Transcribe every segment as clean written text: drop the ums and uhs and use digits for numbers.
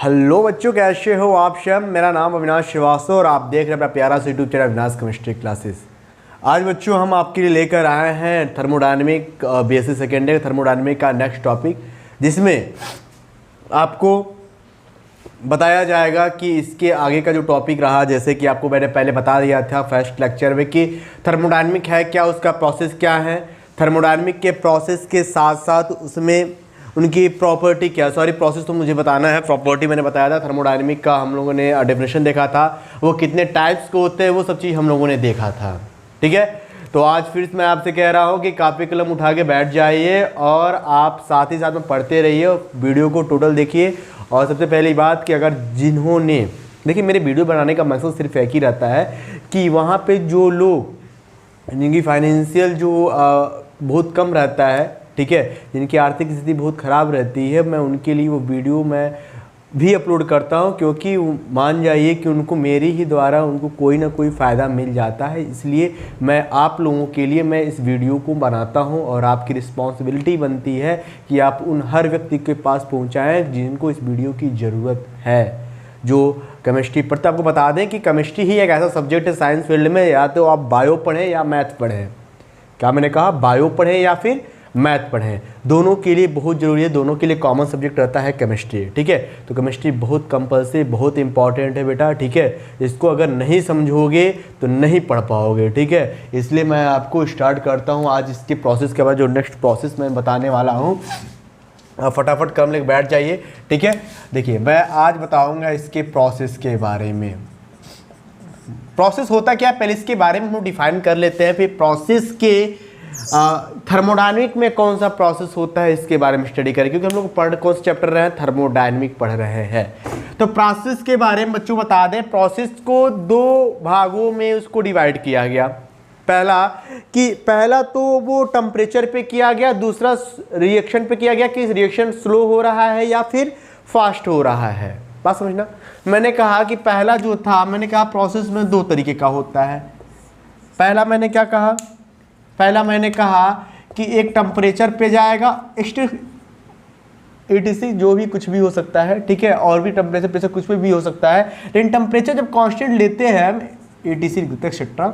Hello बच्चों, कैसे हो आप सब। मेरा नाम अविनाश श्रीवास्तव और आप देख रहे हैं अपना प्यारा सा YouTube channel Avinash chemistry classes. आज बच्चों हम आपके लिए लेकर आए हैं thermodynamic BSc second year thermodynamic का नेक्स्ट टॉपिक, जिसमें आपको बताया जाएगा कि इसके आगे का जो टॉपिक रहा, जैसे कि आपको मैंने पहले बता दिया था फर्स्ट लेक्चर में कि थर्मोडायनेमिक है क्या, उसका प्रोसेस क्या है, थर्मोडायनेमिक के प्रोसेस के साथ साथ उसमें उनकी प्रॉपर्टी क्या, सॉरी प्रोसेस तो मुझे बताना है, प्रॉपर्टी मैंने बताया था। थर्मोडायनेमिक का हम लोगों ने डेफिनेशन देखा था, वो कितने टाइप्स के होते हैं वो सब चीज़ हम लोगों ने देखा था। ठीक है, तो आज फिर मैं आपसे कह रहा हूँ कि कॉपी कलम उठा के बैठ जाइए और आप साथ ही साथ में पढ़ते रहिए, वीडियो को टोटल देखिए। और सबसे पहली बात कि अगर जिन्होंने देखिए, मेरे वीडियो बनाने का मकसद सिर्फ एक ही रहता है कि वहाँ पे जो लोग जिनकी फाइनेंशियल जो बहुत कम रहता है, ठीक है, जिनकी आर्थिक स्थिति बहुत ख़राब रहती है, मैं उनके लिए वो वीडियो मैं भी अपलोड करता हूं, क्योंकि मान जाइए कि उनको मेरे ही द्वारा उनको कोई ना कोई फ़ायदा मिल जाता है। इसलिए मैं आप लोगों के लिए मैं इस वीडियो को बनाता हूं और आपकी रिस्पॉन्सिबिलिटी बनती है कि आप उन हर व्यक्ति के पास पहुंचाएं जिनको इस वीडियो की ज़रूरत है, जो केमिस्ट्री पढ़ते। आपको बता दें कि केमिस्ट्री ही एक ऐसा सब्जेक्ट है साइंस फील्ड में, या तो आप बायो पढ़ें या मैथ पढ़ें। क्या मैंने कहा, बायो पढ़ें या फिर मैथ पढ़ें, दोनों के लिए बहुत ज़रूरी है, दोनों के लिए कॉमन सब्जेक्ट रहता है केमिस्ट्री। ठीक है, तो केमिस्ट्री बहुत कंपल्सरी, बहुत इंपॉर्टेंट है बेटा। ठीक है, इसको अगर नहीं समझोगे तो नहीं पढ़ पाओगे। ठीक है, इसलिए मैं आपको स्टार्ट करता हूँ आज इसके प्रोसेस के बाद। जो नेक्स्ट प्रोसेस मैं बताने वाला हूँ, फटाफट कम लेके बैठ जाइए। ठीक है, देखिए मैं आज बताऊँगा इसके प्रोसेस के बारे में। प्रोसेस होता क्या है पहले इसके बारे में हम डिफाइन कर लेते हैं, फिर प्रोसेस के थर्मोडायनेमिक में कौन सा प्रोसेस होता है इसके बारे में स्टडी करें, क्योंकि हम लोग कौन सा चैप्टर रहे हैं, थर्मोडायनेमिक पढ़ रहे हैं। तो प्रोसेस के बारे में बच्चों बता दें, प्रोसेस को दो भागों में उसको डिवाइड किया गया। पहला तो वो टेम्परेचर पे किया गया, दूसरा रिएक्शन पे किया गया कि रिएक्शन स्लो हो रहा है या फिर फास्ट हो रहा है। बात समझना, मैंने कहा कि पहला जो था, मैंने कहा प्रोसेस में दो तरीके का होता है। पहला मैंने क्या कहा, पहला मैंने कहा कि एक टेम्परेचर पे जाएगा, ETC जो भी कुछ भी हो सकता है, ठीक है, और भी टेम्परेचर पे से कुछ भी हो सकता है, लेकिन टेम्परेचर जब कांस्टेंट लेते हैं हम, ETC एक्सेट्रा,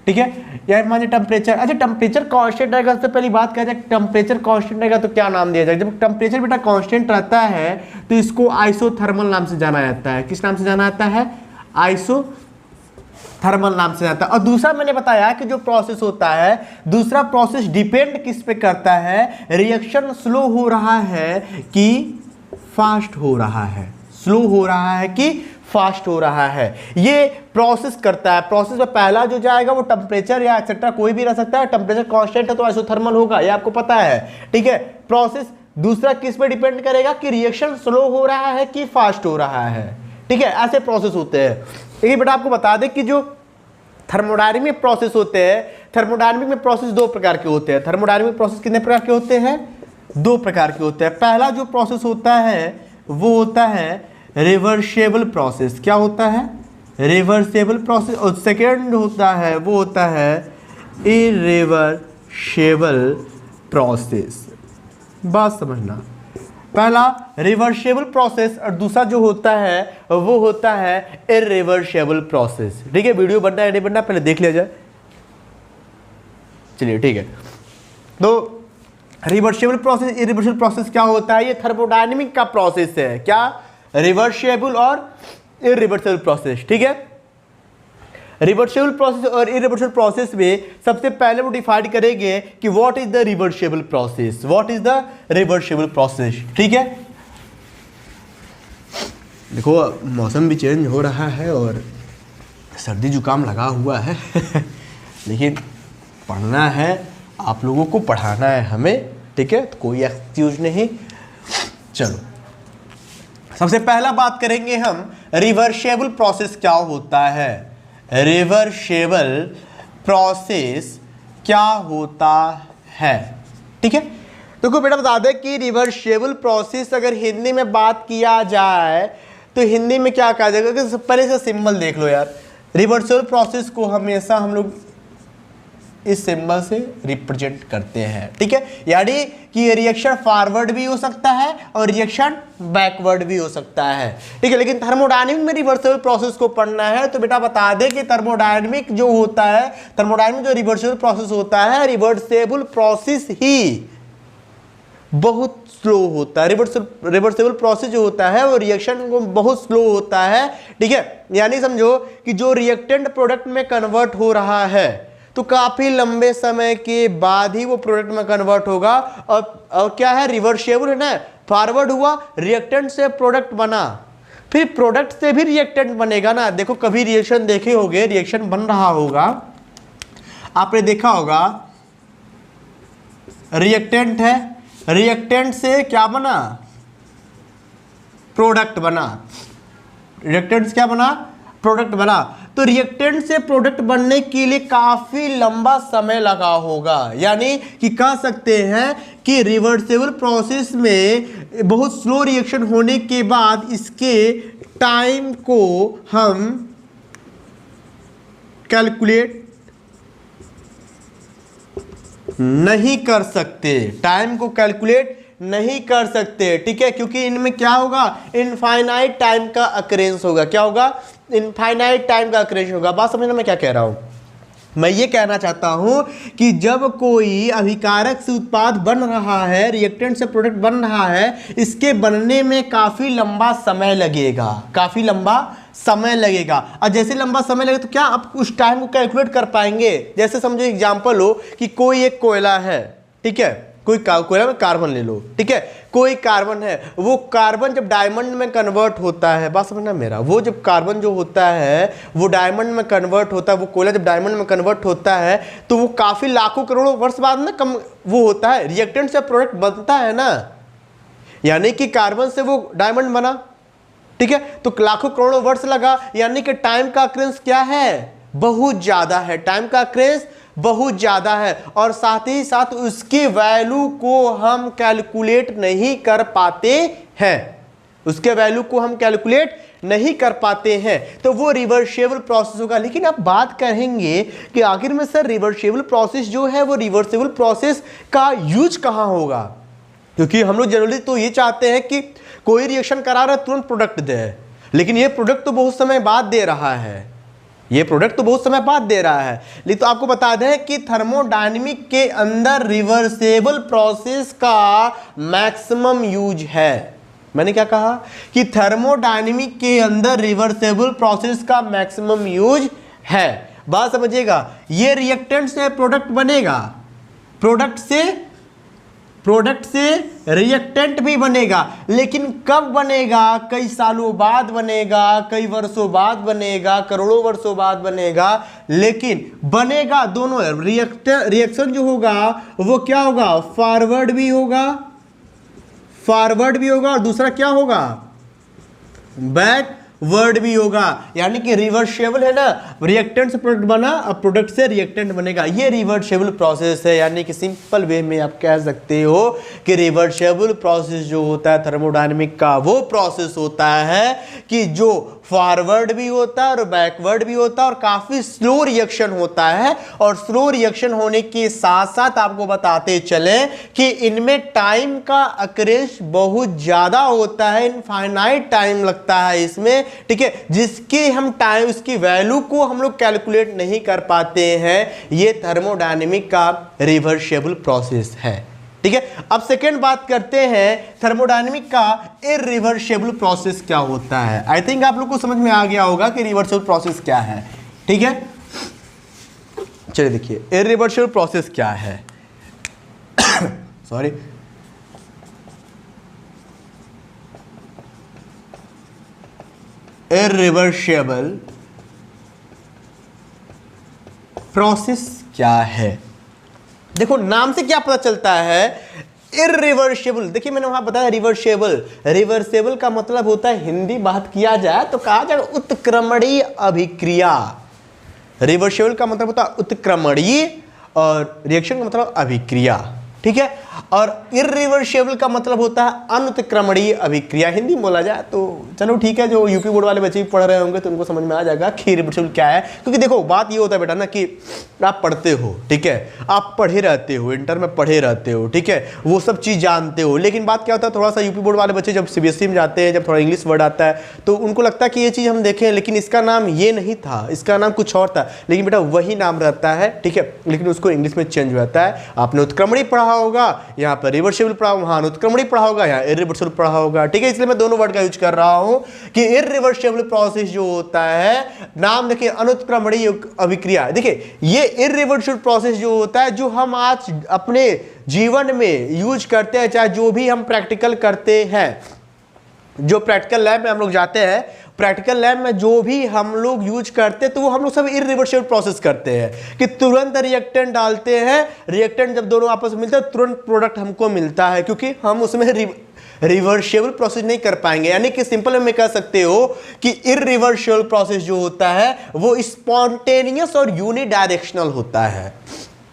ठीक है, या मान लीजिए टेम्परेचर, अच्छा टेम्परेचर कांस्टेंट रहेगा। सबसे पहली बात कहा जाए टेम्परेचर कांस्टेंट रहेगा तो क्या नाम दिया जाए। जब टेम्परेचर बेटा कांस्टेंट रहता है तो इसको आइसोथर्मल नाम से जाना जाता है। किस नाम से जाना जाता है, आइसोथर्मल नाम से जाता है। और दूसरा मैंने बताया कि जो प्रोसेस होता है, दूसरा प्रोसेस डिपेंड किस पे करता है, रिएक्शन स्लो हो रहा है कि फास्ट हो रहा है, स्लो हो रहा है कि फास्ट हो रहा है, ये प्रोसेस करता है। प्रोसेस में पहला जो जाएगा वो टेम्परेचर या एक्सेट्रा कोई भी रह सकता है, टेम्परेचर कांस्टेंट है तो आइसोथर्मल होगा, ये आपको पता है। ठीक है, प्रोसेस दूसरा किस पे डिपेंड करेगा कि रिएक्शन स्लो हो रहा है कि फास्ट हो रहा है। ठीक है, ऐसे प्रोसेस होते हैं। देखिए बेटा आपको बता दें कि जो थर्मोडायनेमिक प्रोसेस होते हैं, थर्मोडायनेमिक में प्रोसेस दो प्रकार के होते हैं। थर्मोडायनेमिक प्रोसेस कितने प्रकार के होते हैं, दो प्रकार के होते हैं। पहला जो प्रोसेस होता है वो होता है रिवर्सेबल प्रोसेस। क्या होता है, रिवर्सेबल प्रोसेस। और सेकेंड होता है वो होता है इरिवर्सेबल प्रोसेस। बात समझना, पहला रिवर्सेबल प्रोसेस और दूसरा जो होता है वो होता है इरिवर्सेबल प्रोसेस। ठीक है, वीडियो बनना है नहीं बनना पहले देख लिया जाए। चलिए ठीक है, तो रिवर्सेबल प्रोसेस, इरिवर्सेबल प्रोसेस क्या होता है, ये थर्मोडायनेमिक का प्रोसेस है। क्या, रिवर्सेबल और इरिवर्सेबल प्रोसेस। ठीक है, रिवर्सेबल प्रोसेस और इरिवर्सेबल प्रोसेस में सबसे पहले वो डिफाइन करेंगे कि what is the reversible process, what is the reversible process. ठीक है, देखो मौसम भी चेंज हो रहा है और सर्दी जुकाम लगा हुआ है लेकिन पढ़ना है, आप लोगों को पढ़ाना है हमें। ठीक है, तो कोई एक्सक्यूज नहीं। चलो सबसे पहला बात करेंगे हम रिवर्सेबल प्रोसेस क्या होता है। रिवर्सेबल प्रोसेस क्या होता है, ठीक है। तो बेटा बता दें कि रिवर्सेबल प्रोसेस अगर हिंदी में बात किया जाए तो हिंदी में क्या कहा जाएगा, पहले से सिंबल देख लो यार। रिवर्सेबल प्रोसेस को हमेशा हम लोग इस सिंबल से रिप्रेजेंट करते हैं। ठीक है, यानी कि ये रिएक्शन फॉरवर्ड भी हो सकता है और रिएक्शन बैकवर्ड भी हो सकता है। ठीक है, लेकिन थर्मोडायनेमिक में रिवर्सिबल प्रोसेस को पढ़ना है तो बेटा बता दे कि थर्मोडायनेमिक जो होता है, थर्मोडायनेमिक जो रिवर्सिबल प्रोसेस होता है, रिवर्सिबल प्रोसेस ही बहुत स्लो होता है। रिवर्सिबल प्रोसेस जो होता है वो रिएक्शन को बहुत स्लो होता है। ठीक है, यानी समझो कि जो रिएक्टेंट प्रोडक्ट में कन्वर्ट हो रहा है तो काफी लंबे समय के बाद ही वो प्रोडक्ट में कन्वर्ट होगा। और क्या है, रिवर्सिबल है ना, फॉरवर्ड हुआ, रिएक्टेंट से प्रोडक्ट बना, फिर प्रोडक्ट से भी रिएक्टेंट बनेगा ना। देखो कभी रिएक्शन देखे होंगे, रिएक्शन बन रहा होगा, आपने देखा होगा, रिएक्टेंट है, रिएक्टेंट से क्या बना, प्रोडक्ट बना, रिएक्टेंट से क्या बना, प्रोडक्ट बना। तो रिएक्टेंट से प्रोडक्ट बनने के लिए काफी लंबा समय लगा होगा, यानी कि कह सकते हैं कि रिवर्सिबल प्रोसेस में बहुत स्लो रिएक्शन होने के बाद इसके टाइम को हम कैलकुलेट नहीं कर सकते, टाइम को कैलकुलेट नहीं कर सकते। ठीक है, क्योंकि इनमें क्या होगा, इनफाइनाइट टाइम का अकरेंस होगा। क्या होगा, इनफाइनाइट टाइम का अकरेंस होगा। बात समझना मैं क्या कह रहा हूं, मैं ये कहना चाहता हूं कि जब कोई अभिकारक से उत्पाद बन रहा है, रिएक्टेंट से प्रोडक्ट बन रहा है, इसके बनने में काफी लंबा समय लगेगा, काफी लंबा समय लगेगा। और जैसे लंबा समय लगेगा तो क्या आप उस टाइम को कैलकुलेट कर पाएंगे। जैसे समझो एग्जांपल हो कि कोई एक कोयला है, ठीक है, कोई कोयला में कार्बन ले लो, ठीक है, कोई कार्बन है, वो कार्बन जब डायमंड में कन्वर्ट होता है, बात समझना मेरा, वो जब कार्बन जो होता है वो डायमंड में कन्वर्ट होता है, वो कोयला जब डायमंड में कन्वर्ट होता है तो वो काफी लाखों करोड़ों वर्ष बाद ना कम वो होता है, रिएक्टेंट से प्रोडक्ट बनता है ना, यानी कि कार्बन से वो डायमंड बना। ठीक है, तो लाखों करोड़ों वर्ष लगा, यानी कि टाइम का अक्रेंस क्या है, बहुत ज्यादा है, टाइम का अक्रेंस बहुत ज्यादा है। और साथ ही साथ उसकी वैल्यू को हम कैलकुलेट नहीं कर पाते हैं, उसके वैल्यू को हम कैलकुलेट नहीं कर पाते हैं, तो वो रिवर्सिबल प्रोसेस होगा। लेकिन आप बात करेंगे कि आखिर में सर रिवर्सिबल प्रोसेस जो है वो रिवर्सिबल प्रोसेस का यूज कहां होगा, क्योंकि हम लोग जनरली तो ये चाहते हैं कि कोई रिएक्शन करा रहा है तुरंत प्रोडक्ट दे, लेकिन ये प्रोडक्ट तो बहुत समय बाद दे रहा है, ये प्रोडक्ट तो बहुत समय बाद दे रहा है। लेकिन तो आपको बता दें कि थर्मोडायनेमिक के अंदर रिवर्सिबल प्रोसेस का मैक्सिमम यूज है। मैंने क्या कहा कि थर्मोडायनेमिक के अंदर रिवर्सिबल प्रोसेस का मैक्सिमम यूज है। बात समझिएगा, ये रिएक्टेंट से प्रोडक्ट बनेगा, प्रोडक्ट से रिएक्टेंट भी बनेगा, लेकिन कब बनेगा, कई सालों बाद बनेगा, कई वर्षों बाद बनेगा, करोड़ों वर्षों बाद बनेगा, लेकिन बनेगा दोनों। रिएक्शन जो होगा वो क्या होगा, फॉरवर्ड भी होगा और दूसरा क्या होगा, बैकवर्ड भी होगा। यानी कि रिवर्सिबल है ना, रिएक्टेंट से प्रोडक्ट बना, अब प्रोडक्ट से रिएक्टेंट बनेगा, ये रिवर्सिबल प्रोसेस है। यानी कि सिंपल वे में आप कह सकते हो कि रिवर्सिबल प्रोसेस जो होता है थर्मोडायनेमिक का, वो प्रोसेस होता है कि जो फॉरवर्ड भी होता है और बैकवर्ड भी होता है और काफी स्लो रिएक्शन होता है। और स्लो रिएक्शन होने के साथ साथ आपको बताते चले कि इनमें टाइम का अक्रेंस बहुत ज्यादा होता है, इनफाइनाइट टाइम लगता है इसमें। ठीक है, जिसकी हम टाइम, उसकी वैल्यू को हम लोग कैलकुलेट नहीं कर पाते हैं। ये थर्मोडायनेमिक का रिवर्सिबल प्रोसेस है। ठीक है, अब सेकेंड बात करते हैं थर्मोडायनेमिक का इरिवर्सिबल प्रोसेस क्या होता है। आई थिंक आप लोग को समझ में आ गया होगा कि रिवर्सिबल प्रोसेस क्या है। ठीक है, चलिए देखिए इरिवर्सिबल प्रोसेस क्या है। सॉरी, इरिवर्सिबल प्रोसेस क्या है। देखो नाम से क्या पता चलता है, इरिवर्सिबल। देखिए मैंने वहां बताया रिवर्सिबल, रिवर्सिबल का मतलब होता है, हिंदी बात किया जाए तो कहा जाए उत्क्रमणीय अभिक्रिया। रिवर्सिबल का मतलब होता है उत्क्रमणीय और रिएक्शन का मतलब अभिक्रिया। ठीक ठीक है। और इरिवर्सिबल का मतलब होता है अनुत्क्रमणीय अभिक्रिया। हिंदी में बोला जाए तो चलो ठीक है, जो यूपी बोर्ड वाले बच्चे भी पढ़ रहे होंगे तो उनको समझ में आ जाएगा कि इरिवर्सिबल क्या है। क्योंकि देखो बात ये होता है बेटा ना कि आप पढ़ते हो, ठीक है, आप पढ़े रहते हो, इंटर में पढ़े रहते हो, ठीक है, वो सब चीज़ जानते हो, लेकिन बात क्या होता है थोड़ा सा यूपी बोर्ड वाले बच्चे जब सीबीएसई में जाते हैं, जब थोड़ा इंग्लिश वर्ड आता है तो उनको लगता है कि ये चीज़ हम देखें, लेकिन इसका नाम ये नहीं था, इसका नाम कुछ और था, लेकिन बेटा वही नाम रहता है, ठीक है, लेकिन उसको इंग्लिश में चेंज हो जाता है। आपने उत्क्रमणी पढ़ा होगा, यहाँ पर रिवर्सिबल पढ़ा, वहाँ उत्क्रमणी पढ़ा होगा, यहाँ इरिवर्सिबल पढ़ा होगा, ठीक है। इसलिए मैं दोनों वर्ड का यूज कर रहा हूँ कि इरिवर्सिबल प्रोसेस जो होता है, नाम देखिए अनुत्क्रमणीय अभिक्रिया। देखिए ये इरिवर्सिबल प्रोसेस जो होता है, जो हम आज अपने जीवन में यूज करते हैं, चाहे जो भी हम प्रैक्टिकल करते हैं, जो प्रैक्टिकल लैब में हम लोग जाते हैं, प्रैक्टिकल लैब में जो भी हम लोग यूज करते हैं तो वो हम लोग सब इरिवर्सिबल प्रोसेस करते हैं कि तुरंत रिएक्टेंट डालते हैं, रिएक्टेंट जब दोनों आपस में मिलते हैं तुरंत प्रोडक्ट हमको मिलता है, क्योंकि हम उसमें रिवर्सिबल प्रोसेस नहीं कर पाएंगे। यानी कि सिंपल में कह सकते हो कि इरिवर्सिबल प्रोसेस जो होता है वो स्पॉन्टेनियस और यूनिडायरेक्शनल होता है।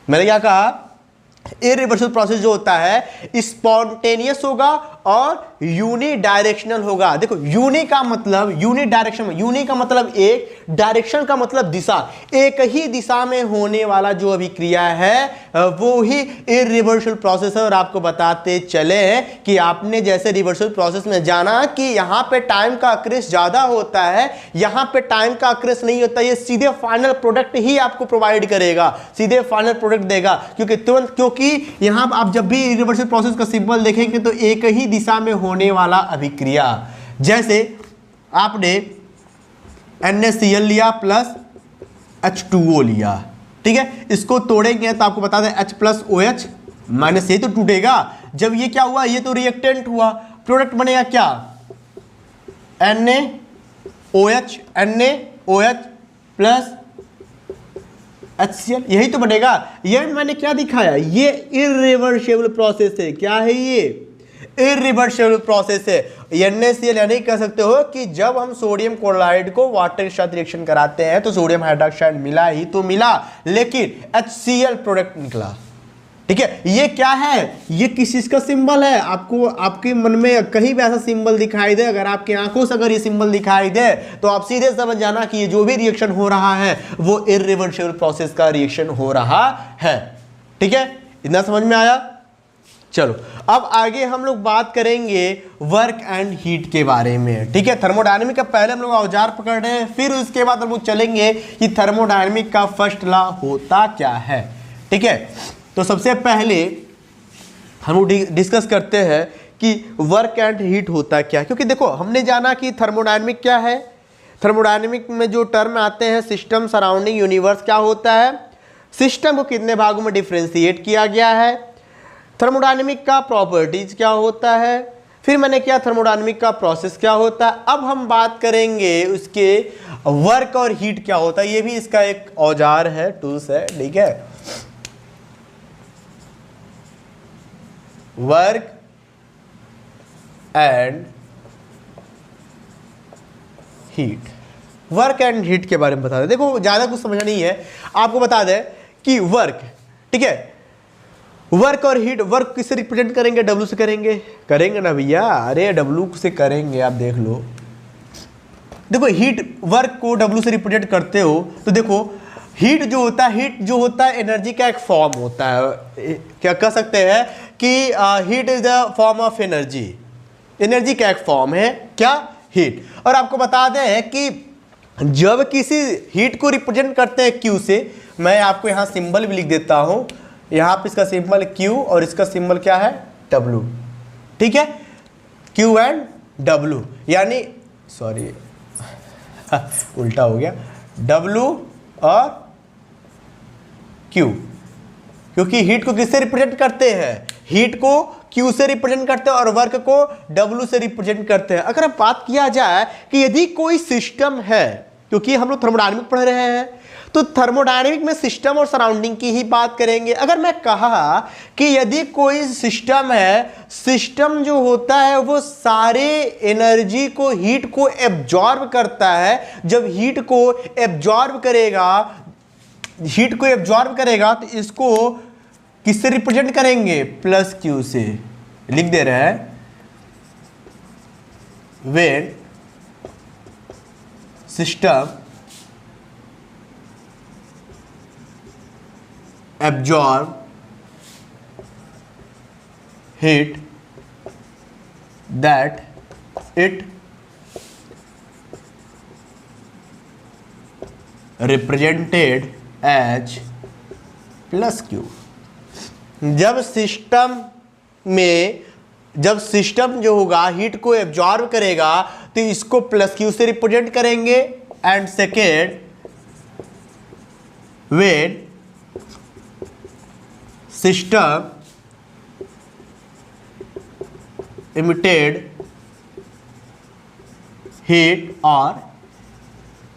मैंने क्या कहा? इरिवर्सिबल प्रोसेस जो होता है स्पॉन्टेनियस होगा और यूनि डायरेक्शनल होगा। देखो यूनि का मतलब यूनि डायरेक्शन, यूनि का मतलब एक, डायरेक्शन का मतलब दिशा, एक ही दिशा में होने वाला जो अभिक्रिया है वो ही इरिवर्सिबल प्रोसेस है। और आपको बताते चले कि आपने जैसे रिवर्सिबल प्रोसेस में जाना कि यहाँ पे टाइम का अक्रेस ज्यादा होता है, यहाँ पे टाइम का अक्रेस नहीं होता, ये सीधे फाइनल प्रोडक्ट ही आपको प्रोवाइड करेगा, सीधे फाइनल प्रोडक्ट देगा, क्योंकि तुरंत, क्योंकि यहाँ आप जब भी इरिवर्सिबल प्रोसेस का सिंबल देखेंगे तो एक ही दिशा में होने वाला अभिक्रिया, जैसे आपने NaCl लिया प्लस H2O लिया, ठीक है, इसको तोड़ेंगे तो आपको बता दें H प्लस OH माइनस, ये तो टूटेगा। जब ये क्या हुआ, ये तो रिएक्टेंट हुआ, प्रोडक्ट बनेगा क्या, NaOH प्लस HCl, यही तो बनेगा। ये मैंने क्या दिखाया, ये इरिवर्सिबल प्रोसेस है। क्या है ये? इरिवर्सिबल प्रोसेस है। NaCl यानी कह सकते हो कि जब हम सोडियम क्लोराइड को वाटर के साथ रिएक्शन कराते हैं तो सोडियम हाइड्रोक्साइड मिला ही तो मिला, लेकिन HCl प्रोडक्ट निकला, ठीक है। ये क्या है? ये किस चीज का सिंबल है? आपको आपके मन में कहीं भी ऐसा सिंबल दिखाई दे, अगर आपकी आंखों से अगर ये सिंबल दिखाई दे तो आप सीधे समझ जाना कि ये जो भी रिएक्शन हो रहा है वो इरिवर्सिबल प्रोसेस का रिएक्शन हो रहा है, ठीक है। इतना समझ में आया? चलो अब आगे हम लोग बात करेंगे वर्क एंड हीट के बारे में, ठीक है। थर्मोडायनेमिक का पहले हम लोग औजार पकड़ रहे हैं, फिर उसके बाद हम लोग चलेंगे कि थर्मोडायनेमिक का फर्स्ट लॉ होता क्या है, ठीक है। तो सबसे पहले हम लोग डिस्कस करते हैं कि वर्क एंड हीट होता क्या है, क्योंकि देखो हमने जाना कि थर्मोडायनेमिक क्या है। थर्मोडायनेमिक में जो टर्म आते हैं सिस्टम, सराउंडिंग, यूनिवर्स, क्या होता है, सिस्टम को कितने भागों में डिफ्रेंशिएट किया गया है, थर्मोडायनेमिक का प्रॉपर्टीज क्या होता है, फिर मैंने क्या थर्मोडायनेमिक का प्रोसेस क्या होता है। अब हम बात करेंगे उसके वर्क और हीट क्या होता है, ये भी इसका एक औजार है, टूल्स है, ठीक है। Work and heat, work and heat के बारे में बता दें। देखो ज्यादा कुछ समझना नहीं है, आपको बता दें कि वर्क, ठीक है, वर्क और हीट, वर्क किससे रिप्रेजेंट करेंगे, W से करेंगे ना भैया, अरे W से करेंगे, आप देख लो। देखो हीट वर्क को W से रिप्रेजेंट करते हो तो देखो हीट जो होता है एनर्जी का एक फॉर्म होता है। क्या कह सकते हैं कि heat is the form of energy, energy का एक फॉर्म है क्या, हीट। और आपको बता दें कि जब किसी हीट को रिप्रेजेंट करते हैं Q से, मैं आपको यहाँ सिंबल भी लिख देता हूँ, यहाँ पे इसका सिंबल Q और इसका सिंबल क्या है, W, ठीक है, Q एंड W, यानी सॉरी उल्टा हो गया, W और Q, क्योंकि हीट को किससे रिप्रेजेंट करते हैं, हीट को Q से रिप्रेजेंट करते हैं और वर्क को W से रिप्रेजेंट करते हैं। अगर अब बात किया जाए कि यदि कोई सिस्टम है, क्योंकि हम लोग थर्मोडायनेमिक पढ़ रहे हैं तो थर्मोडायनेमिक में सिस्टम और सराउंडिंग की ही बात करेंगे। अगर मैं कहा कि यदि कोई सिस्टम है, सिस्टम जो होता है वो सारे एनर्जी को, हीट को एब्जॉर्ब करता है। जब हीट को एब्जॉर्ब करेगा तो इसको किससे रिप्रेजेंट करेंगे, प्लस क्यू से। लिख दे रहे हैं when system absorb heat that it represented as plus Q. जब सिस्टम जो होगा हीट को एब्जॉर्ब करेगा तो इसको प्लस क्यू से रिप्रेजेंट करेंगे। And second, when system emitted heat और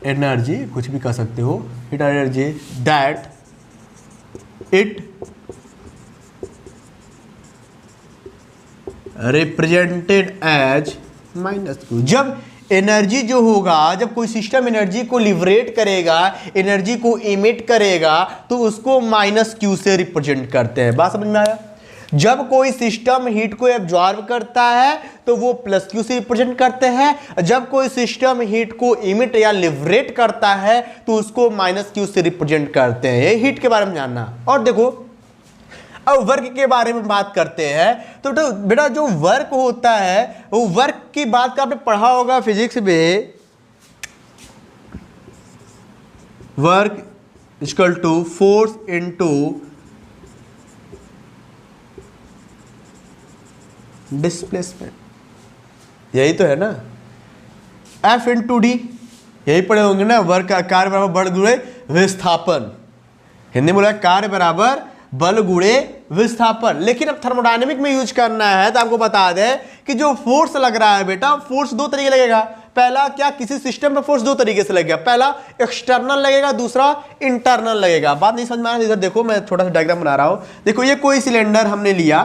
एनर्जी, कुछ भी कह सकते हो, हीट और energy that it represented as minus Q. जब एनर्जी जो होगा, जब कोई सिस्टम एनर्जी को लिबरेट करेगा, एनर्जी को इमिट करेगा, तो उसको माइनस क्यू से रिप्रेजेंट करते हैं। बात समझ में आया? जब कोई सिस्टम हीट को एब्जॉर्ब करता है तो वो प्लस क्यू से रिप्रेजेंट करते हैं। जब कोई सिस्टम हीट को इमिट या लिबरेट करता है तो उसको माइनस क्यू से रिप्रेजेंट करते हैं। ये हीट के बारे में जानना। और देखो, अब वर्क के बारे में बात करते हैं। तो बेटा जो वर्क होता है, वो वर्क की बात का आपने पढ़ा होगा फिजिक्स में। Work equal to force into displacement, यही तो है ना। F इंटू डी, यही पढ़े होंगे ना। वर्क का कार्य बराबर बल गुणे विस्थापन। हिंदी में बोला कार्य बराबर बल गुणे विस्थापन। लेकिन अब थर्मोडायनेमिक में यूज करना है तो आपको बता दें कि जो फोर्स लग रहा है बेटा, फोर्स दो तरीके लगेगा। पहला क्या, किसी सिस्टम में फोर्स दो तरीके से लगेगा। पहला एक्सटर्नल लगेगा, दूसरा इंटरनल लगेगा। बात नहीं समझ में आ रहा? इधर देखो, मैं थोड़ा सा डायग्राम बना रहा हूं। देखो, ये कोई सिलेंडर हमने लिया,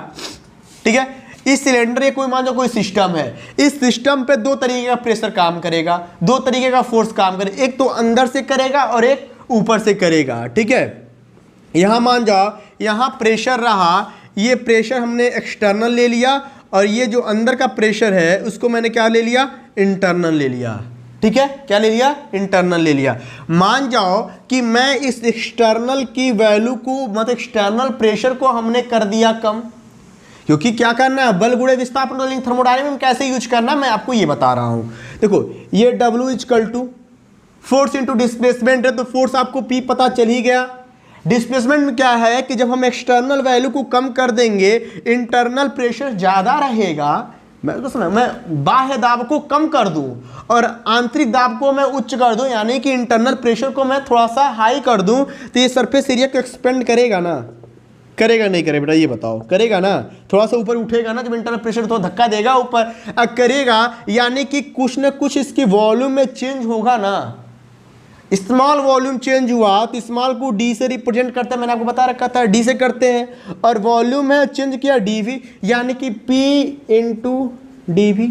ठीक है। इस सिलेंडर, ये कोई मान लो कोई सिस्टम है। इस सिस्टम पे दो तरीके का प्रेशर काम करेगा, दो तरीके का फोर्स काम करेगा। एक तो अंदर से करेगा और एक ऊपर से करेगा, ठीक है। यहां मान जाओ, यहां प्रेशर रहा, ये प्रेशर हमने एक्सटर्नल ले लिया, और ये जो अंदर का प्रेशर है उसको मैंने क्या ले लिया, इंटरनल ले लिया, ठीक है। क्या ले लिया, इंटरनल ले लिया। मान जाओ कि मैं इस एक्सटर्नल की वैल्यू को, मतलब एक्सटर्नल प्रेशर को हमने कर दिया कम, क्योंकि क्या करना है, बल गुणे विस्थापन थर्मोडायनेमिक में कैसे यूज करना मैं आपको ये बता रहा हूं। देखो, ये W equal to force into displacement है, तो फोर्स आपको P पता चल ही गया। डिस्प्लेसमेंट में क्या है कि जब हम एक्सटर्नल वैल्यू को कम कर देंगे, इंटरनल प्रेशर ज्यादा रहेगा। मैं बाह्य दाब को कम कर दूं और आंतरिक दाब को मैं उच्च कर दूं, यानी कि इंटरनल प्रेशर को मैं थोड़ा सा हाई कर दूं, तो ये सरफेस एरिया को एक्सपेंड करेगा ना, करेगा नहीं करेगा बेटा, ये बताओ। करेगा ना, थोड़ा सा ऊपर उठेगा ना, जब इंटरनल प्रेशर थोड़ा धक्का देगा ऊपर, करेगा, यानी कि कुछ ना कुछ इसकी वॉल्यूम में चेंज होगा ना। स्मॉल वॉल्यूम चेंज हुआ तो स्मॉल को डी से रिप्रेजेंट करते हैं, मैंने आपको बता रखा था, डी से करते हैं। और वॉल्यूम है चेंज किया डीवी, यानी कि पी इंटू डीवी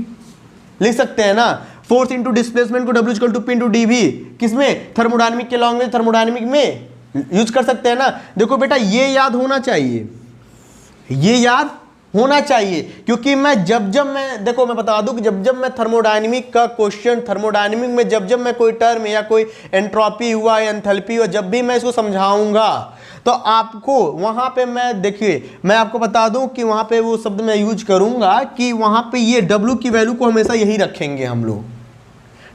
लिख सकते हैं ना। फोर्स इंटू डिस्प्लेसमेंट को W equal to P into DV, किसमें, थर्मोडायनेमिक के लैंग्वेज, थर्मोडायनेमिक में यूज कर सकते हैं ना। देखो बेटा, ये याद होना चाहिए, ये याद होना चाहिए, क्योंकि मैं मैं देखो, मैं बता दूं कि जब मैं थर्मोडायनेमिक का क्वेश्चन, थर्मोडायनेमिक में जब मैं कोई टर्म या कोई एंट्रोपी हुआ या एंथैल्पी हुआ, जब भी मैं इसको समझाऊंगा तो आपको वहां पे, मैं देखिए, मैं आपको बता दूं कि वहां पे वो शब्द मैं यूज करूंगा कि वहां पे ये W की वैल्यू को हमेशा यही रखेंगे हम लोग।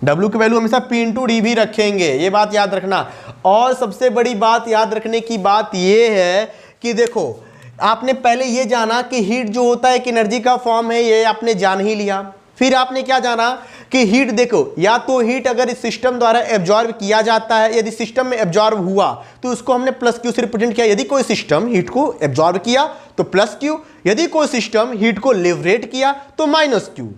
W की वैल्यू हमेशा P इंटू डी भी रखेंगे, ये बात याद रखना। और सबसे बड़ी बात याद रखने की बात ये है कि देखो, आपने पहले ये जाना कि हीट जो होता है एक एनर्जी का फॉर्म है, ये आपने जान ही लिया। फिर आपने क्या जाना कि हीट, देखो, या तो हीट अगर इस सिस्टम द्वारा एब्जॉर्ब किया जाता है, यदि सिस्टम में एब्जॉर्ब हुआ तो उसको हमने प्लस क्यू से रिप्रेजेंट किया। यदि कोई सिस्टम हीट को एब्जॉर्ब किया तो प्लस क्यू, यदि कोई सिस्टम हीट को लिबरेट किया तो माइनस क्यू।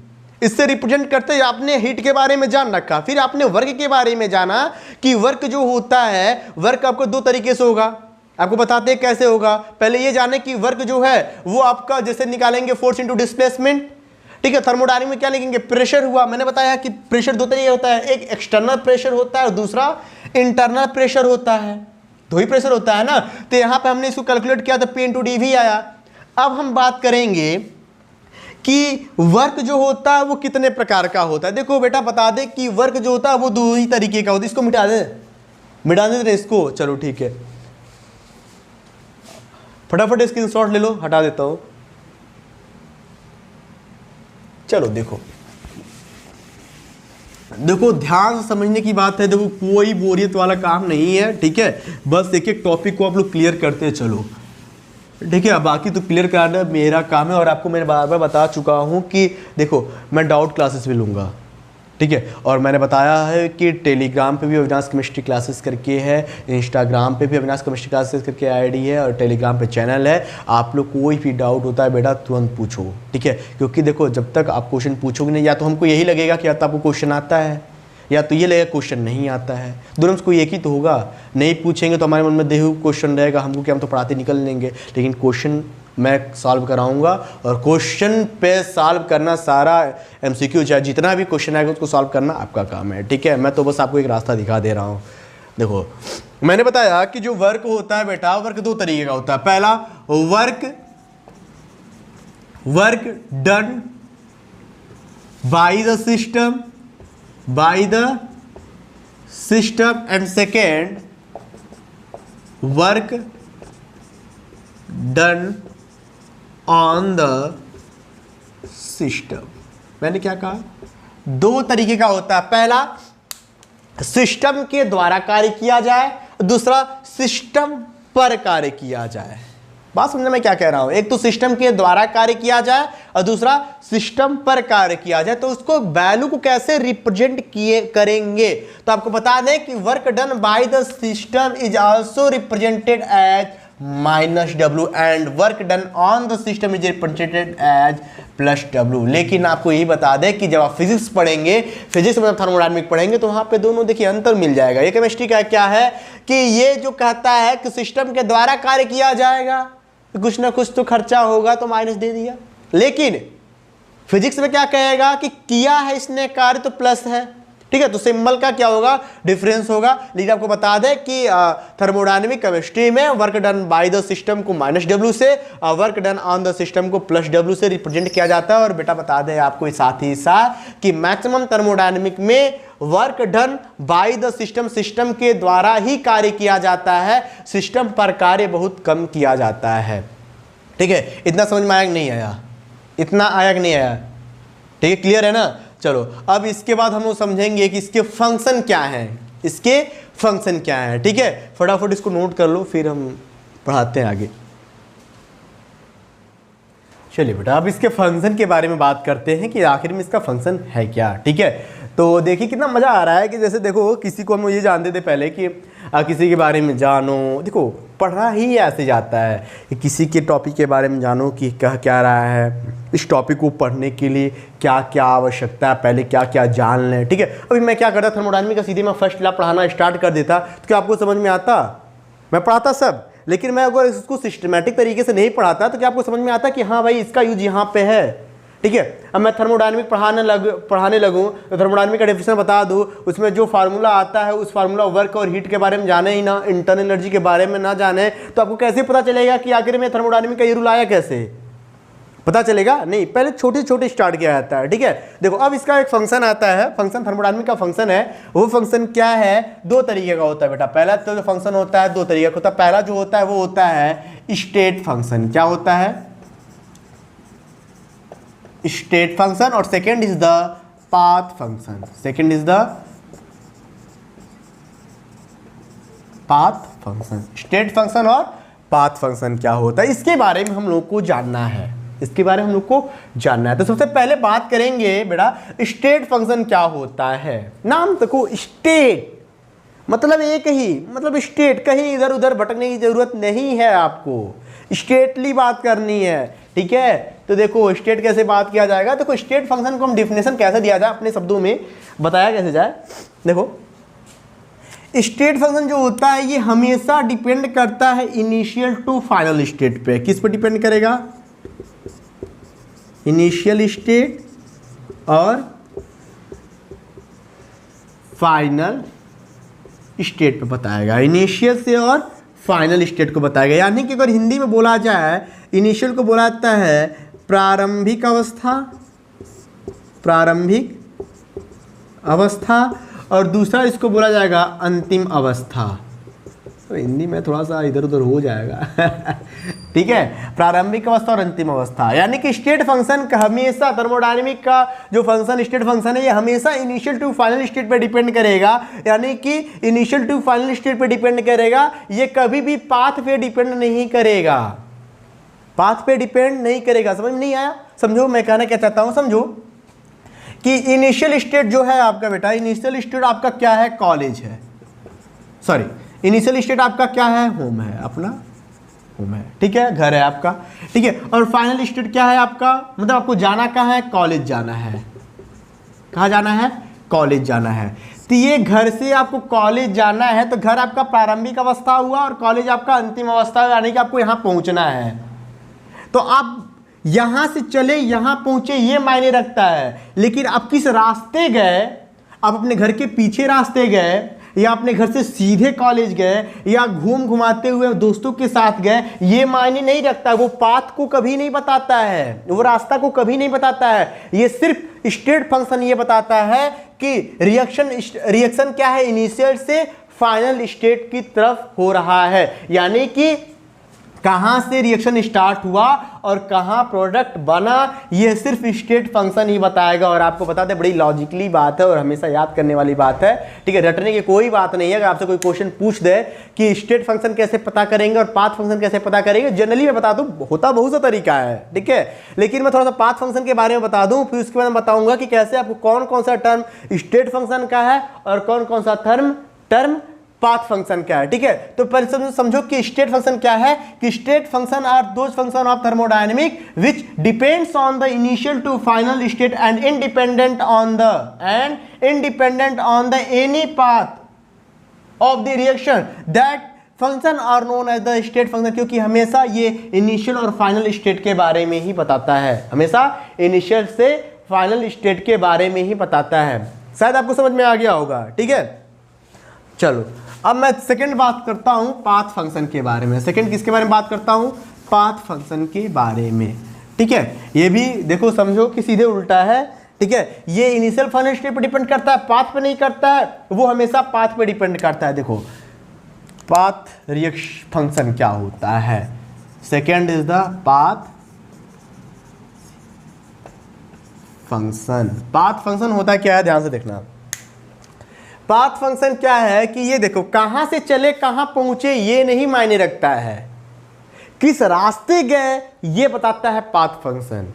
इससे रिप्रेजेंट करते हैं। आपने हीट के बारे में जान रखा, फिर आपने वर्क के बारे में जाना कि वर्क जो होता है, वर्क आपको दो तरीके से होगा। आपको बताते हैं कैसे होगा। पहले ये जाने कि वर्क जो है वो आपका जैसे निकालेंगे फोर्स इंटू डिस्प्लेसमेंट, ठीक है। थर्मोडायनेमिक में क्या लिखेंगे, प्रेशर हुआ। मैंने बताया कि प्रेशर दो तरीके होता है, एक एक्सटर्नल प्रेशर होता है और दूसरा इंटरनल प्रेशर होता है। तो ही प्रेशर होता है ना। तो यहाँ पे हमने इसको कैलकुलेट किया तो P इंटू डी भी आया। अब हम बात करेंगे कि वर्क जो होता है वो कितने प्रकार का होता है। देखो बेटा बता दे कि वर्क जो होता है वो दो ही तरीके का होता है। इसको मिटा दे इसको, चलो ठीक है, फटाफट स्क्रीनशॉट ले लो, हटा देता हूं। चलो देखो ध्यान से समझने की बात है। देखो कोई बोरियत वाला काम नहीं है, ठीक है, बस एक एक टॉपिक को आप लोग क्लियर करते चलो, ठीक है। बाकी तो क्लियर करना मेरा काम है और आपको मैंने बार बार बता चुका हूं कि देखो मैं डाउट क्लासेस भी लूँगा, ठीक है। और मैंने बताया है कि टेलीग्राम पे भी अविनाश केमिस्ट्री क्लासेस करके है, इंस्टाग्राम पे भी अविनाश केमिस्ट्री क्लासेस करके आईडी है और टेलीग्राम पे चैनल है। आप लोग कोई भी डाउट होता है बेटा तुरंत पूछो, ठीक है, क्योंकि देखो जब तक आप क्वेश्चन पूछोगे नहीं, या तो हमको यही लगेगा कि या तो आपको क्वेश्चन आता है या तो ये लगेगा क्वेश्चन नहीं आता है, दोनों में कोई एक ही तो होगा। नहीं पूछेंगे तो हमारे मन में देहू क्वेश्चन रहेगा, हमको क्या हम तो पढ़ाते निकल लेंगे, लेकिन क्वेश्चन मैं सॉल्व कराऊंगा और क्वेश्चन पे सॉल्व करना सारा एमसीक्यू चाहे जितना भी क्वेश्चन आएगा उसको सॉल्व करना आपका काम है, ठीक है। मैं तो बस आपको एक रास्ता दिखा दे रहा हूँ। देखो मैंने बताया कि जो वर्क होता है बेटा, वर्क दो तरीके का होता है। पहला work done by the system and second work done on the system. मैंने क्या कहा, दो तरीके का होता है। पहला सिस्टम के द्वारा कार्य किया जाए, दूसरा सिस्टम पर कार्य किया जाए। बात समझना मैं क्या कह रहा हूं। एक तो सिस्टम के द्वारा कार्य किया जाए और दूसरा सिस्टम पर कार्य किया जाए। तो उसको वैल्यू को कैसे रिप्रेजेंट किए करेंगे, तो आपको बता दें कि work done by the system is also represented as -W and work done on the system is represented as +W। लेकिन आपको यही बता दें कि जब आप फिजिक्स पढ़ेंगे, फिजिक्स में थर्मोडायनामिक पढ़ेंगे, तो वहां पे दोनों देखिए अंतर मिल जाएगा। ये केमिस्ट्री का क्या है कि ये जो कहता है कि सिस्टम के द्वारा कार्य किया जाएगा, कुछ ना कुछ तो खर्चा होगा तो माइनस दे दिया। लेकिन फिजिक्स में क्या कहेगा कि किया है इसने कार्य तो प्लस है, ठीक है, तो सिंबल का क्या होगा, डिफरेंस होगा। लेकिन आपको बता दें कि थर्मोडायनामिक केमिस्ट्री में work done by the system को -W से और work done on the system को +W से रिप्रेजेंट किया जाता है। और बेटा बता दें आपको साथ ही साथ कि मैक्सिमम थर्मोडायनामिक में work done by the system के द्वारा ही कार्य किया जाता है, सिस्टम पर कार्य बहुत कम किया जाता है, ठीक है। इतना समझ में आया कि नहीं आया, इतना आया कि नहीं आया, ठीक है, क्लियर है ना। चलो अब इसके बाद हम लोग समझेंगे कि इसके फंक्शन क्या हैं, इसके फंक्शन क्या हैं, ठीक है। फटाफट इसको नोट कर लो, फिर हम पढ़ाते हैं आगे। चलिए बेटा अब इसके फंक्शन के बारे में बात करते हैं कि आखिर में इसका फंक्शन है क्या, ठीक है। तो देखिए कितना मज़ा आ रहा है कि जैसे देखो किसी को हम ये जानते थे पहले कि किसी के बारे में जानो, देखो पढ़ना ही ऐसे जाता है कि किसी के टॉपिक के बारे में जानो कि कह क्या रहा है, इस टॉपिक को पढ़ने के लिए क्या क्या आवश्यकता है, पहले क्या क्या जान लें, ठीक है। अभी मैं क्या करता, थर्मोडायनामिक का सीधे मैं फर्स्ट लैब पढ़ाना स्टार्ट कर देता, तो क्या आपको समझ में आता, मैं पढ़ाता सब, लेकिन मैं अगर इसको सिस्टमेटिक तरीके से नहीं पढ़ाता तो क्या आपको समझ में आता कि हाँ भाई इसका यूज यहाँ पे है, ठीक है। अब मैं थर्मोडायनामिक पढ़ाने लगूँ तो थर्मोडायनामिक का डेफिनेशन बता दूँ, उसमें जो फार्मूला आता है उस फार्मूला वर्क और हीट के बारे में जाने ही ना, इंटरनल एनर्जी के बारे में ना जाने, तो आपको कैसे पता चलेगा कि आखिर में थर्मोडायनामिक का ये रूल आया, कैसे पता चलेगा, नहीं, पहले छोटे छोटे स्टार्ट किया जाता है, ठीक है। देखो अब इसका एक फंक्शन आता है, फंक्शन थर्मोडायनामिक का फंक्शन है, वो फंक्शन क्या है, दो तरीके का होता है बेटा। पहला तो जो फंक्शन होता है दो तरीके का होता है। पहला जो होता है वो होता है स्टेट फंक्शन, क्या होता है, स्टेट फंक्शन, और second is the path function, second is the path function. State function और पाथ फंक्शन क्या होता है, इसके बारे में हम लोग को जानना है, इसके बारे में हम लोग को जानना है। तो सबसे पहले बात करेंगे बेटा स्टेट फंक्शन क्या होता है। नाम देखो, स्टेट मतलब एक ही, मतलब स्टेट, कहीं इधर उधर भटकने की जरूरत नहीं है, आपको स्टेटली बात करनी है, ठीक है। तो देखो स्टेट कैसे बात किया जाएगा, देखो स्टेट फंक्शन को हम डिफिनेशन कैसे दिया जाए, अपने शब्दों में बताया कैसे जाए। देखो स्टेट फंक्शन जो होता है ये हमेशा डिपेंड करता है इनिशियल टू फाइनल स्टेट पे। किस पे डिपेंड करेगा, इनिशियल स्टेट और फाइनल स्टेट पे बताएगा, इनिशियल से और फाइनल स्टेट को बताएगा। यानी कि अगर हिंदी में बोला जाए, इनिशियल को बोला जाता है प्रारंभिक अवस्था, प्रारंभिक अवस्था, और दूसरा इसको बोला जाएगा अंतिम अवस्था। तो हिंदी में थोड़ा सा इधर उधर हो जाएगा ठीक है, प्रारंभिक अवस्था और अंतिम अवस्था। यानी कि स्टेट फंक्शन का हमेशा, थर्मोडायनेमिक का जो फंक्शन, स्टेट फंक्शन है, ये हमेशा इनिशियल टू फाइनल स्टेट पे डिपेंड करेगा। यानी कि इनिशियल टू फाइनल स्टेट पे डिपेंड करेगा, ये कभी भी पाथ पे डिपेंड नहीं करेगा, पाथ पे डिपेंड नहीं करेगा। समझ में नहीं आया? समझो मैं कहना क्या चाहता हूं, समझो कि इनिशियल स्टेट जो है आपका बेटा, इनिशियल स्टेट आपका क्या है, कॉलेज है, सॉरी इनिशियल स्टेट आपका क्या है, होम है, अपना होम है, ठीक है, घर है आपका, ठीक है। और फाइनल स्टेट क्या है आपका, मतलब आपको जाना कहाँ है, कॉलेज जाना है। कहाँ जाना है, कॉलेज जाना है। तो ये घर से आपको कॉलेज जाना है, तो घर आपका प्रारंभिक अवस्था हुआ और कॉलेज आपका अंतिम अवस्था, यानी कि आपको यहाँ पहुँचना है। तो आप यहाँ से चले यहाँ पहुँचे ये मायने रखता है, लेकिन आप किस रास्ते गए, आप अपने घर के पीछे रास्ते गए या अपने घर से सीधे कॉलेज गए या घूम घुमाते हुए दोस्तों के साथ गए, ये मायने नहीं रखता। वो पाथ को कभी नहीं बताता है, वो रास्ता को कभी नहीं बताता है। ये सिर्फ स्टेट फंक्शन ये बताता है कि रिएक्शन क्या है, इनिशियल से फाइनल स्टेट की तरफ हो रहा है। यानी कि कहाँ से रिएक्शन स्टार्ट हुआ और कहाँ प्रोडक्ट बना, ये सिर्फ स्टेट फंक्शन ही बताएगा। और आपको बता दें, बड़ी लॉजिकली बात है और हमेशा याद करने वाली बात है, ठीक है, रटने की कोई बात नहीं है। अगर आपसे कोई क्वेश्चन पूछ दे कि स्टेट फंक्शन कैसे पता करेंगे और पाथ फंक्शन कैसे पता करेंगे, जनरली मैं बता दूं होता बहुत सा तरीका है, ठीक है, लेकिन मैं थोड़ा सा पाथ फंक्शन के बारे में बता दूं, फिर उसके बाद मैं बताऊंगा कि कैसे आपको कौन कौन सा टर्म स्टेट फंक्शन का है और कौन कौन सा टर्म पाथ फंक्शन क्या है, ठीक है। तो पहले समझो कि स्टेट फंक्शन क्या है, कि state function are those function of thermodynamic which depends on the initial to final state and independent on the any path of the reaction that function are known as the state function. क्योंकि हमेशा ये initial और final state के बारे में ही बताता है, हमेशा इनिशियल से फाइनल स्टेट के बारे में ही बताता है। शायद आपको समझ में आ गया होगा, ठीक है। चलो अब मैं सेकंड बात करता हूं पाथ फंक्शन के बारे में। सेकंड किसके बारे में बात करता हूं, पाथ फंक्शन के बारे में, ठीक है। ये भी देखो समझो कि सीधे उल्टा है, ठीक है। ये इनिशियल फाइनल स्टेट पे डिपेंड करता है, पाथ पे नहीं करता है, वो हमेशा पाथ पे डिपेंड करता है। देखो पाथ रिएक्शन फंक्शन क्या होता है, second is the path function. Path function होता क्या है, ध्यान से देखना। पाथ फंक्शन क्या है कि ये देखो कहां से चले कहां पहुंचे ये नहीं मायने रखता है, किस रास्ते गए ये बताता है पाथ फंक्शन,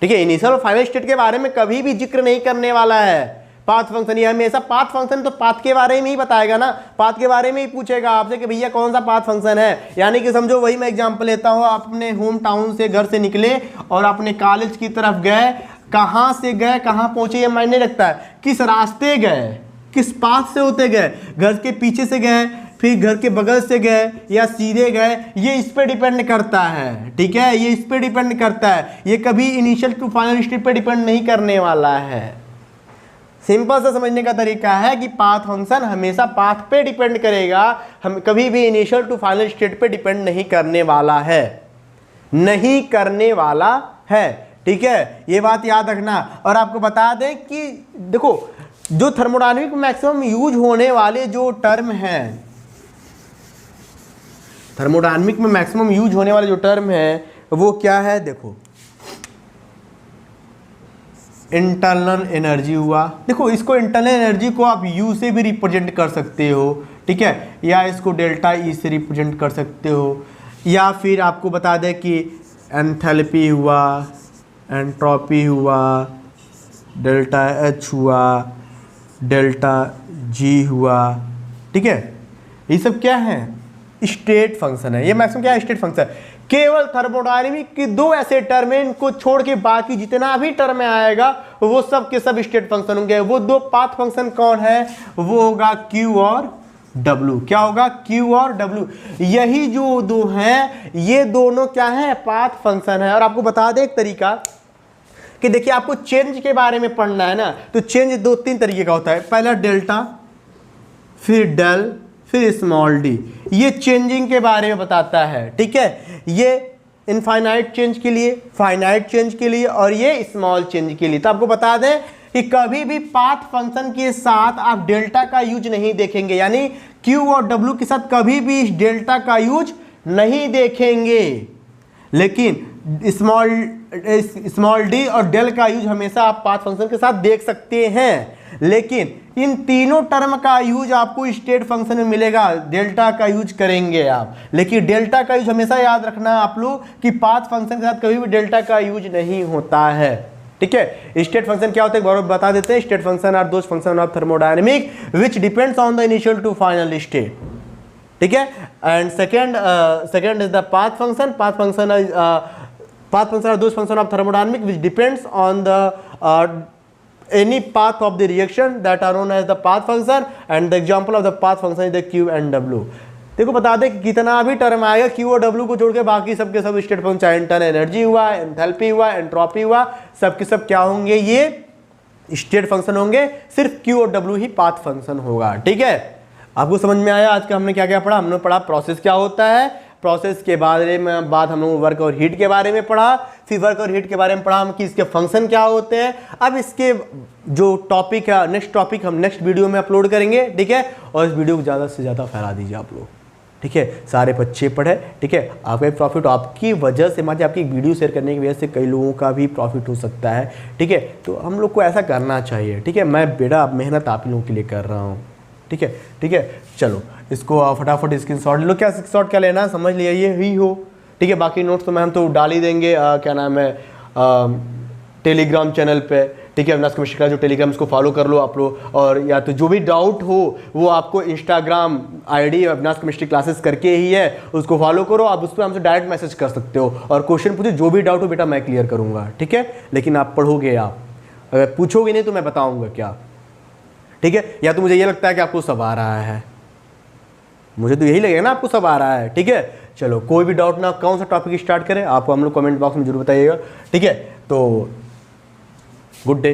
ठीक है। इनिशियल और फाइनल स्टेट के बारे में कभी भी जिक्र नहीं करने वाला है पाथ फंक्शन। ये हमेशा पाथ फंक्शन तो पाथ के बारे में ही बताएगा ना, पाथ के बारे में ही पूछेगा आपसे कि भैया कौन सा पाथ फंक्शन है। यानी कि समझो वही मैं एग्जांपल लेता हूँ, आप अपने होम टाउन से घर से निकले और अपने कॉलेज की तरफ गए, कहाँ से गए कहाँ पहुंचे ये मायने रखता है, किस रास्ते गए, किस पाथ से होते गए, घर के पीछे से गए, फिर घर के बगल से गए या सीधे गए, ये इस पे डिपेंड करता है, ठीक है, ये इस पे डिपेंड करता है। ये कभी इनिशियल टू फाइनल स्टेट पे डिपेंड नहीं करने वाला है। सिंपल सा समझने का तरीका है कि पाथ फंक्शन हमेशा पाथ पे डिपेंड करेगा, हम कभी भी इनिशियल टू फाइनल स्टेट पे डिपेंड नहीं करने वाला है, नहीं करने वाला है, ठीक है, ये बात याद रखना। और आपको बता दें कि देखो जो थर्मोडायनेमिक में मैक्सिमम यूज होने वाले जो टर्म हैं, थर्मोडायनेमिक में मैक्सिमम यूज होने वाले जो टर्म है वो क्या है, देखो इंटरनल एनर्जी हुआ। देखो इसको इंटरनल एनर्जी को आप यू से भी रिप्रेजेंट कर सकते हो, ठीक है, या इसको डेल्टा ई से रिप्रेजेंट कर सकते हो, या फिर आपको बता दें कि एंथैल्पी हुआ, एंट्रोपी हुआ, डेल्टा एच हुआ, डेल्टा जी हुआ, ठीक है। ये सब क्या है, स्टेट फंक्शन है। ये मैक्सिमम क्या है, स्टेट फंक्शन। केवल थर्मोडायनेमिक की दो ऐसे टर्म है, इनको छोड़ के बाकी जितना भी टर्म में आएगा वो सब के सब स्टेट फंक्शन होंगे। वो दो पाथ फंक्शन कौन है, वो होगा Q और W। क्या होगा, Q और W। यही जो दो हैं ये दोनों क्या है, पाथ फंक्शन है। और आपको बता दें एक तरीका कि देखिए आपको चेंज के बारे में पढ़ना है ना, तो चेंज दो तीन तरीके का होता है। पहला डेल्टा, फिर डेल, फिर स्मॉल डी। ये चेंजिंग के बारे में बताता है, ठीक है। ये इनफाइनाइट चेंज के लिए, फाइनाइट चेंज के लिए, और ये स्मॉल चेंज के लिए। तो आपको बता दें कि कभी भी पाथ फंक्शन के साथ आप डेल्टा का यूज नहीं देखेंगे, यानी Q और W के साथ कभी भी इस डेल्टा का यूज नहीं देखेंगे, लेकिन स्मॉल डी और डेल का यूज हमेशा आप पाथ फंक्शन के साथ देख सकते हैं। लेकिन इन तीनों टर्म का यूज आपको स्टेट फंक्शन में मिलेगा, डेल्टा का यूज करेंगे आप, लेकिन डेल्टा का यूज हमेशा याद रखना आप लोग कि पाथ फंक्शन के साथ कभी भी डेल्टा का यूज नहीं होता है, ठीक है। स्टेट फंक्शन क्या होता है एक बार बता देते हैं। State function are those function of thermodynamic which depends on the initial to final state, ठीक है। And second is the path function. Path function are those function of thermodynamic which depends on the any path of the reaction that are known as the path function, and the example of the path function is the Q and W। देखो बता दें कि कितना भी term आएगा Q और W को छोड़ के बाकी सबके सब स्टेट फंक्शन, चाहे इंटरनल एनर्जी हुआ, एंथैल्पी हुआ, एंट्रोपी हुआ, सबके सब क्या होंगे, ये स्टेट फंक्शन होंगे। सिर्फ Q और W ही पाथ फंक्शन होगा, ठीक है। आपको समझ में आया आज का हमने क्या क्या पढ़ा? हमने पढ़ा प्रोसेस क्या होता है, प्रोसेस के बारे में बाद हम लोग वर्क और हीट के बारे में पढ़ा, फिर वर्क और हीट के बारे में पढ़ा हम कि इसके फंक्शन क्या होते हैं। अब इसके जो टॉपिक है, नेक्स्ट टॉपिक हम नेक्स्ट वीडियो में अपलोड करेंगे, ठीक है। और इस वीडियो को ज़्यादा से ज़्यादा फैला दीजिए आप लोग, ठीक है। सारे बच्चे पढ़े, ठीक है। आपका एक प्रॉफिट आपकी वजह से, मान लीजिए आपकी वीडियो शेयर करने की वजह से कई लोगों का भी प्रॉफिट हो सकता है, ठीक है। तो हम लोग को ऐसा करना चाहिए, ठीक है। मैं बेटा मेहनत आप लोगों के लिए कर रहा हूँ, ठीक है, ठीक है। चलो इसको फटाफट स्क्रीनशॉट ले लो। क्या स्क्रीनशॉट क्या लेना, समझ लिया, ये ही हो, ठीक है। बाकी नोट्स तो मैं हम तो डाल ही देंगे, क्या नाम है, टेलीग्राम चैनल पे, ठीक है। अविनाश केमिस्ट्री का जो टेलीग्राम, उसको फॉलो कर लो आप लोग। और या तो जो भी डाउट हो वो आपको Instagram ID Avinash chemistry classes करके ही है, उसको फॉलो करो। आप उस पर हमसे डायरेक्ट मैसेज कर सकते हो और क्वेश्चन पूछो, जो भी डाउट हो बेटा मैं क्लियर करूँगा, ठीक है। लेकिन आप पढ़ोगे, आप अगर पूछोगे नहीं तो मैं बताऊँगा क्या, ठीक है। या तो मुझे ये लगता है कि आपको सब आ रहा है, मुझे तो यही लगेगा ना आपको सब आ रहा है, ठीक है। चलो कोई भी डाउट ना, कौन सा टॉपिक स्टार्ट करें आपको हम लोग कमेंट बॉक्स में जरूर बताइएगा, ठीक है। तो गुड डे।